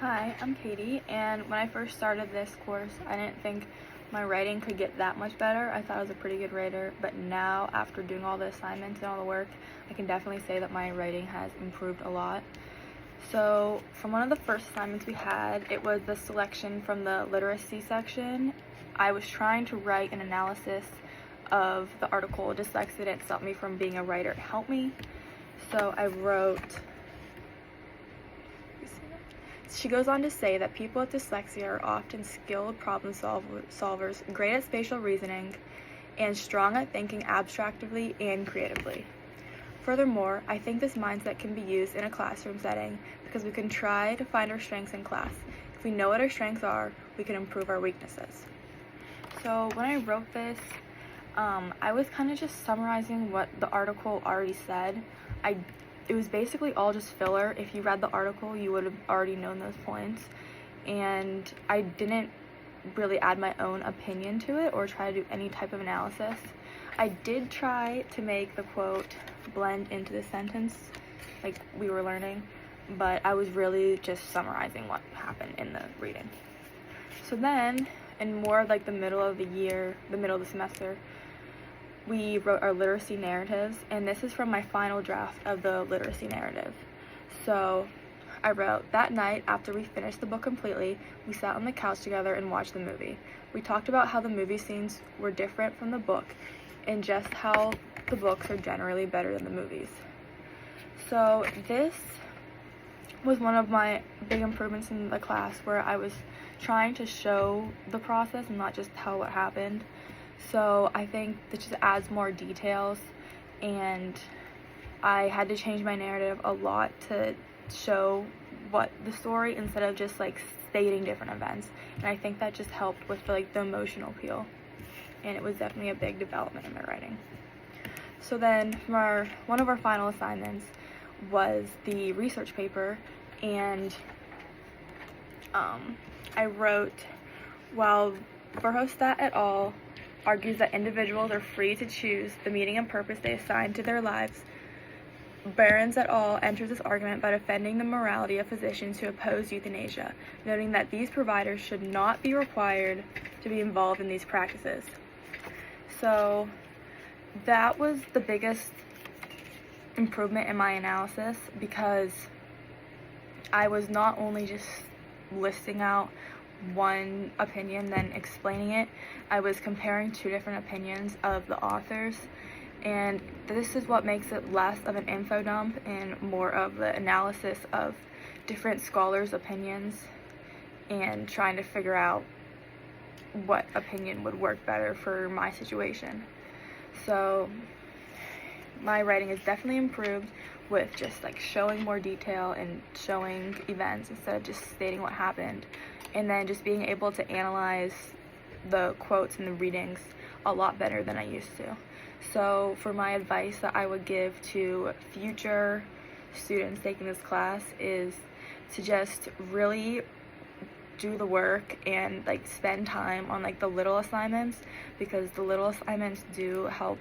Hi, I'm Katie, and when I first started this course, I didn't think my writing could get that much better. I thought I was a pretty good writer, but now, after doing all the assignments and all the work, I can definitely say that my writing has improved a lot. So, from one of the first assignments we had, it was the selection from the literacy section. I was trying to write an analysis of the article Dyslexia Didn't Stop Me from Being a Writer, It Helped Me. So I wrote, she goes on to say that people with dyslexia are often skilled problem solvers, great at spatial reasoning, and strong at thinking abstractly and creatively. Furthermore, I think this mindset can be used in a classroom setting because we can try to find our strengths in class. If we know what our strengths are, we can improve our weaknesses. So when I wrote this, I was kind of just summarizing what the article already said. It was basically all just filler. If you read the article, you would have already known those points. And I didn't really add my own opinion to it or try to do any type of analysis. I did try to make the quote blend into the sentence like we were learning, but I was really just summarizing what happened in the reading. So then, in more like the middle of the semester, we wrote our literacy narratives, and this is from my final draft of the literacy narrative. So I wrote, that night after we finished the book completely, we sat on the couch together and watched the movie. We talked about how the movie scenes were different from the book and just how the books are generally better than the movies. So this was one of my big improvements in the class, where I was trying to show the process and not just tell what happened. So I think that just adds more details, and I had to change my narrative a lot to show what the story instead of just like stating different events. And I think that just helped with the emotional appeal, and it was definitely a big development in my writing. So then one of our final assignments was the research paper, and I wrote, while Verhofstadt et al. Argues that individuals are free to choose the meaning and purpose they assign to their lives, Behrens et al. Enters this argument by defending the morality of physicians who oppose euthanasia, noting that these providers should not be required to be involved in these practices. So that was the biggest improvement in my analysis, because I was not only just listing out one opinion then explaining it, I was comparing two different opinions of the authors, and this is what makes it less of an info dump and more of the analysis of different scholars' opinions and trying to figure out what opinion would work better for my situation. So my writing is definitely improved with just showing more detail and showing events instead of just stating what happened, and then just being able to analyze the quotes and the readings a lot better than I used to. So for my advice that I would give to future students taking this class is to just really do the work and spend time on the little assignments, because the little assignments do help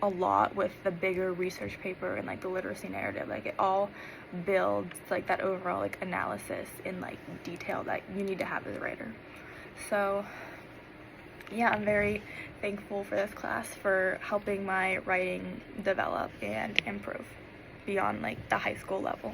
a lot with the bigger research paper and the literacy narrative. It all builds that overall analysis in detail that you need to have as a writer. So yeah, I'm very thankful for this class for helping my writing develop and improve beyond the high school level.